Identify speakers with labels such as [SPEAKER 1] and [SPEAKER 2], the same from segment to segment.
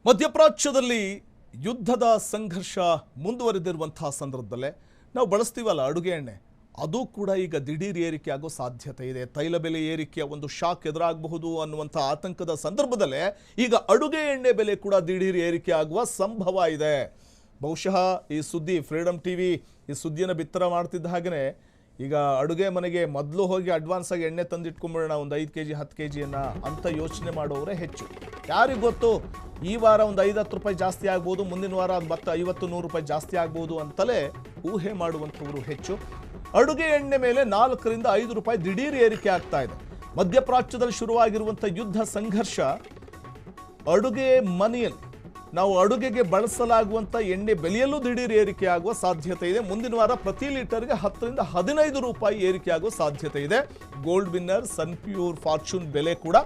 [SPEAKER 1] ಮಧ್ಯಪ್ರಾಚ್ಯದಲ್ಲಿ ಯುದ್ಧದ ಸಂಘರ್ಷ ಮುಂದುವರೆದಿರುವಂತಹ ಸಂದರ್ಭದಲ್ಲೇ ನಾವು ಬಳಸ್ತೀವಲ್ಲ ಅಡುಗೆ ಎಣ್ಣೆ, ಅದು ಕೂಡ ಈಗ ದಿಢೀರ್ ಏರಿಕೆ ಆಗೋ ಸಾಧ್ಯತೆ ಇದೆ. ತೈಲ ಬೆಲೆ ಏರಿಕೆಯ ಒಂದು ಶಾಕ್ ಎದುರಾಗಬಹುದು ಅನ್ನುವಂಥ ಆತಂಕದ ಸಂದರ್ಭದಲ್ಲೇ ಈಗ ಅಡುಗೆ ಎಣ್ಣೆ ಬೆಲೆ ಕೂಡ ದಿಢೀರ್ ಏರಿಕೆ ಆಗುವ ಸಂಭವ ಇದೆ. ಬಹುಶಃ ಈ ಸುದ್ದಿ ಫ್ರೀಡಮ್ ಟಿವಿ ಈ ಸುದ್ದಿಯನ್ನು ಬಿತ್ತರ ಮಾಡ್ತಿದ್ದ ಹಾಗೆಯೇ ಈಗ ಅಡುಗೆ ಮನೆಗೆ ಮೊದಲು ಹೋಗಿ ಅಡ್ವಾನ್ಸ್ ಆಗಿ ಎಣ್ಣೆ ತಂದಿಟ್ಕೊಂಡ್ಬಿಡೋಣ, ಒಂದು 5 kg 10 kg ಅಂತ ಯೋಚನೆ ಮಾಡೋರೇ ಹೆಚ್ಚು. ಯಾರಿಗೆ ಗೊತ್ತು, ಈ ವಾರ ಒಂದು 5-10 ರೂಪಾಯಿ ಜಾಸ್ತಿ ಆಗ್ಬೋದು, ಮುಂದಿನ ವಾರ ಅದು ಮತ್ತೆ 50-100 ರೂಪಾಯಿ ಜಾಸ್ತಿ ಆಗ್ಬೋದು ಅಂತಲೇ ಊಹೆ ಮಾಡುವಂಥವರು ಹೆಚ್ಚು. ಅಡುಗೆ ಎಣ್ಣೆ ಮೇಲೆ 4ರಿಂದ 5 ರೂಪಾಯಿ ದಿಢೀರ್ ಏರಿಕೆ ಆಗ್ತಾ ಇದೆ. ಮಧ್ಯಪ್ರಾಚ್ಯದಲ್ಲಿ ಶುರುವಾಗಿರುವಂಥ ಯುದ್ಧ ಸಂಘರ್ಷ ಅಡುಗೆ ಮನೆಯಲ್ಲಿ ನಾವು ಅಡುಗೆಗೆ ಬಳಸಲಾಗುವಂಥ ಎಣ್ಣೆ ಬೆಲೆಯಲ್ಲೂ ದಿಢೀರ್ ಏರಿಕೆ ಆಗುವ ಸಾಧ್ಯತೆ ಇದೆ. ಮುಂದಿನ ವಾರ ಪ್ರತಿ ಲೀಟರ್ಗೆ 10ರಿಂದ 15 ರೂಪಾಯಿ ಏರಿಕೆ ಆಗುವ ಸಾಧ್ಯತೆ ಇದೆ. ಗೋಲ್ಡ್ ವಿನ್ನರ್, ಸನ್ ಪ್ಯೂರ್, ಫಾರ್ಚೂನ್ ಬೆಲೆ ಕೂಡ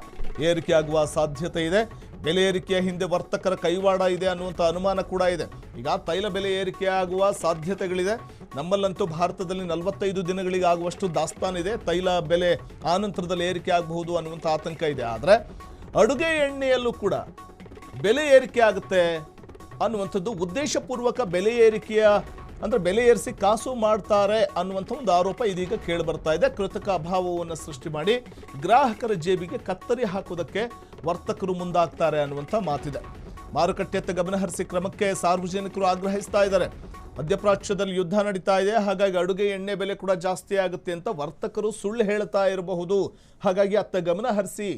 [SPEAKER 1] ಏರಿಕೆ ಆಗುವ ಸಾಧ್ಯತೆ ಇದೆ. ಬೆಲೆ ಏರಿಕೆಯ ಹಿಂದೆ ವರ್ತಕರ ಕೈವಾಡ ಇದೆ ಅನ್ನುವಂಥ ಅನುಮಾನ ಕೂಡ ಇದೆ. ಈಗ ತೈಲ ಬೆಲೆ ಏರಿಕೆ ಆಗುವ ಸಾಧ್ಯತೆಗಳಿದೆ. ನಮ್ಮಲ್ಲಂತೂ ಭಾರತದಲ್ಲಿ 45 ದಿನಗಳಿಗೆ ಆಗುವಷ್ಟು ದಾಸ್ತಾನಿದೆ. ತೈಲ ಬೆಲೆ ಆನಂತರದಲ್ಲಿ ಏರಿಕೆ ಆಗಬಹುದು ಅನ್ನುವಂಥ ಆತಂಕ ಇದೆ. ಆದರೆ ಅಡುಗೆ ಎಣ್ಣೆಯಲ್ಲೂ ಕೂಡ ಬೆಲೆ ಏರಿಕೆ ಆಗುತ್ತೆ ಅನ್ನುವಂಥದ್ದು ಉದ್ದೇಶಪೂರ್ವಕ ಬೆಲೆ ಏರಿಕೆಯ ಅಂದರೆ ಬೆಲೆ ಏರಿಸಿ ಕಾಸು ಮಾಡ್ತಾರೆ ಅನ್ನುವಂಥ ಒಂದು ಆರೋಪ ಇದೀಗ ಕೇಳಿ ಬರ್ತಾ ಇದೆ. ಕೃತಕ ಅಭಾವವನ್ನು ಸೃಷ್ಟಿ ಮಾಡಿ ಗ್ರಾಹಕರ ಜೇಬಿಗೆ ಕತ್ತರಿ ಹಾಕೋದಕ್ಕೆ ವರ್ತಕರು ಮುಂದಾಗ್ತಾರೆ ಅನ್ನುವಂಥ ಮಾತಿದೆ. ಮಾರುಕಟ್ಟೆಯತ್ತ ಗಮನಹರಿಸಿ ಕ್ರಮಕ್ಕೆ ಸಾರ್ವಜನಿಕರು ಆಗ್ರಹಿಸ್ತಾ ಇದ್ದಾರೆ. ಮಧ್ಯಪ್ರಾಚ್ಯದಲ್ಲಿ ಯುದ್ಧ ನಡೀತಾ ಇದೆ, ಹಾಗಾಗಿ ಅಡುಗೆ ಎಣ್ಣೆ ಬೆಲೆ ಕೂಡ ಜಾಸ್ತಿ ಆಗುತ್ತೆ ಅಂತ ವರ್ತಕರು ಸುಳ್ಳು ಹೇಳ್ತಾ ಇರಬಹುದು. ಹಾಗಾಗಿ ಅತ್ತ ಗಮನಹರಿಸಿ,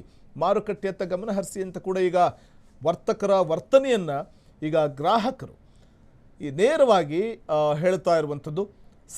[SPEAKER 1] ಮಾರುಕಟ್ಟೆಯತ್ತ ಗಮನಹರಿಸಿ ಅಂತ ಕೂಡ ಈಗ ವರ್ತಕರ ವರ್ತನೆಯನ್ನು ಈಗ ಗ್ರಾಹಕರು ಈ ನೇರವಾಗಿ ಹೇಳ್ತಾ ಇರುವಂಥದ್ದು.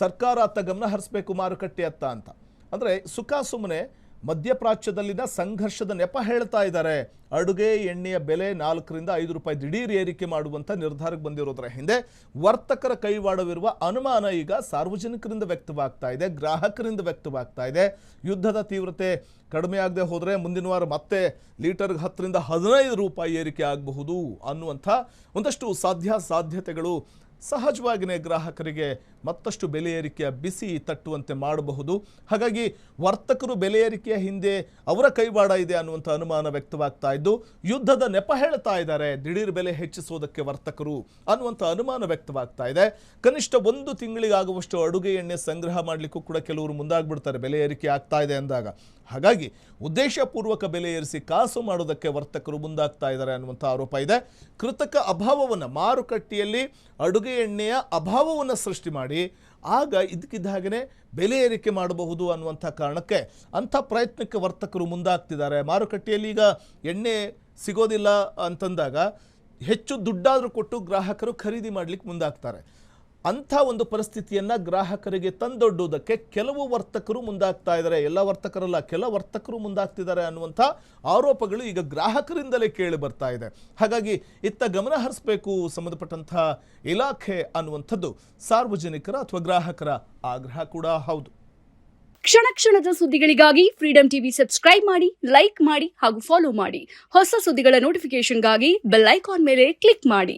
[SPEAKER 1] ಸರ್ಕಾರ ಅತ್ತ ಗಮನ ಹರಿಸಬೇಕು ಮಾರುಕಟ್ಟೆ ಅತ್ತ ಅಂತ. ಅಂದರೆ ಸುಖ ಸುಮ್ಮನೆ ಮಧ್ಯಪ್ರಾಚ್ಯದಲ್ಲಿನ ಸಂಘರ್ಷದ ನೆಪ ಹೇಳ್ತಾ ಇದ್ದಾರೆ. ಅಡುಗೆ ಎಣ್ಣೆಯ ಬೆಲೆ 4ರಿಂದ 5 ರೂಪಾಯಿ ದಿಢೀರ್ ಏರಿಕೆ ಮಾಡುವಂಥ ನಿರ್ಧಾರಕ್ಕೆ ಬಂದಿರೋದರ ಹಿಂದೆ ವರ್ತಕರ ಕೈವಾಡವಿರುವ ಅನುಮಾನ ಈಗ ಸಾರ್ವಜನಿಕರಿಂದ ವ್ಯಕ್ತವಾಗ್ತಾ ಇದೆ, ಗ್ರಾಹಕರಿಂದ ವ್ಯಕ್ತವಾಗ್ತಾ ಇದೆ. ಯುದ್ಧದ ತೀವ್ರತೆ ಕಡಿಮೆ ಆಗದೆ ಹೋದರೆ ಮುಂದಿನ ವಾರ ಮತ್ತೆ ಲೀಟರ್ಗೆ 10ರಿಂದ 15 ರೂಪಾಯಿ ಏರಿಕೆ ಆಗಬಹುದು ಅನ್ನುವಂಥ ಒಂದಷ್ಟು ಸಾಧ್ಯತೆಗಳು ಸಹಜವಾಗಿಯೇ ಗ್ರಾಹಕರಿಗೆ ಮತ್ತಷ್ಟು ಬೆಲೆ ಏರಿಕೆಯ ಬಿಸಿ ತಟ್ಟುವಂತೆ ಮಾಡಬಹುದು. ಹಾಗಾಗಿ ವರ್ತಕರು ಬೆಲೆ ಏರಿಕೆಯ ಹಿಂದೆ ಅವರ ಕೈವಾಡ ಇದೆ ಅನ್ನುವಂಥ ಅನುಮಾನ ವ್ಯಕ್ತವಾಗ್ತಾ ಇದ್ದು, ಯುದ್ಧದ ನೆಪ ಹೇಳ್ತಾ ಇದ್ದಾರೆ ದಿಢೀರ್ ಬೆಲೆ ಹೆಚ್ಚಿಸೋದಕ್ಕೆ ವರ್ತಕರು ಅನ್ನುವಂಥ ಅನುಮಾನ ವ್ಯಕ್ತವಾಗ್ತಾ ಇದೆ. ಕನಿಷ್ಠ 1 ತಿಂಗಳಿಗಾಗುವಷ್ಟು ಅಡುಗೆ ಎಣ್ಣೆ ಸಂಗ್ರಹ ಮಾಡಲಿಕ್ಕೂ ಕೂಡ ಕೆಲವರು ಮುಂದಾಗ್ಬಿಡ್ತಾರೆ ಬೆಲೆ ಏರಿಕೆ ಆಗ್ತಾ ಇದೆ ಅಂದಾಗ. ಹಾಗಾಗಿ ಉದ್ದೇಶಪೂರ್ವಕ ಬೆಲೆ ಏರಿಸಿ ಕಾಸು ಮಾಡೋದಕ್ಕೆ ವರ್ತಕರು ಮುಂದಾಗ್ತಾ ಇದ್ದಾರೆ ಅನ್ನುವಂಥ ಆರೋಪ ಇದೆ. ಕೃತಕ ಅಭಾವವನ್ನು, ಮಾರುಕಟ್ಟೆಯಲ್ಲಿ ಅಡುಗೆ ಎಣ್ಣೆಯ ಅಭಾವವನ್ನು ಸೃಷ್ಟಿ ಮಾಡಿ ಆಗ ಇದಕ್ಕಿದ್ದ ಹಾಗೆಯೇ ಬೆಲೆ ಏರಿಕೆ ಮಾಡಬಹುದು ಅನ್ನುವಂಥ ಕಾರಣಕ್ಕೆ ಅಂಥ ಪ್ರಯತ್ನಕ್ಕೆ ವರ್ತಕರು ಮುಂದಾಗ್ತಿದ್ದಾರೆ. ಮಾರುಕಟ್ಟೆಯಲ್ಲಿ ಈಗ ಎಣ್ಣೆ ಸಿಗೋದಿಲ್ಲ ಅಂತಂದಾಗ ಹೆಚ್ಚು ದುಡ್ಡಾದರೂ ಕೊಟ್ಟು ಗ್ರಾಹಕರು ಖರೀದಿ ಮಾಡಲಿಕ್ಕೆ ಮುಂದಾಗ್ತಾರೆ. ಅಂಥ ಒಂದು ಪರಿಸ್ಥಿತಿಯನ್ನು ಗ್ರಾಹಕರಿಗೆ ತಂದೊಡ್ಡುವುದಕ್ಕೆ ಕೆಲವು ವರ್ತಕರು ಮುಂದಾಗ್ತಾ ಇದ್ದಾರೆ. ಎಲ್ಲ ವರ್ತಕರಲ್ಲ, ಕೆಲ ವರ್ತಕರು ಮುಂದಾಗ್ತಿದ್ದಾರೆ ಅನ್ನುವಂಥ ಆರೋಪಗಳು ಈಗ ಗ್ರಾಹಕರಿಂದಲೇ ಕೇಳಿ ಬರ್ತಾ ಇದೆ. ಹಾಗಾಗಿ ಇತ್ತ ಗಮನ ಹರಿಸಬೇಕು ಸಂಬಂಧಪಟ್ಟಂಥ ಇಲಾಖೆ ಅನ್ನುವಂಥದ್ದು ಸಾರ್ವಜನಿಕರ ಅಥವಾ ಗ್ರಾಹಕರ ಆಗ್ರಹ ಕೂಡ ಹೌದು.
[SPEAKER 2] ಕ್ಷಣ ಕ್ಷಣದ ಸುದ್ದಿಗಳಿಗಾಗಿ ಫ್ರೀಡಮ್ ಟಿವಿ ಸಬ್ಸ್ಕ್ರೈಬ್ ಮಾಡಿ, ಲೈಕ್ ಮಾಡಿ ಹಾಗೂ ಫಾಲೋ ಮಾಡಿ. ಹೊಸ ಸುದ್ದಿಗಳ ನೋಟಿಫಿಕೇಶನ್ಗಾಗಿ ಬೆಲ್ ಐಕಾನ್ ಮೇಲೆ ಕ್ಲಿಕ್ ಮಾಡಿ.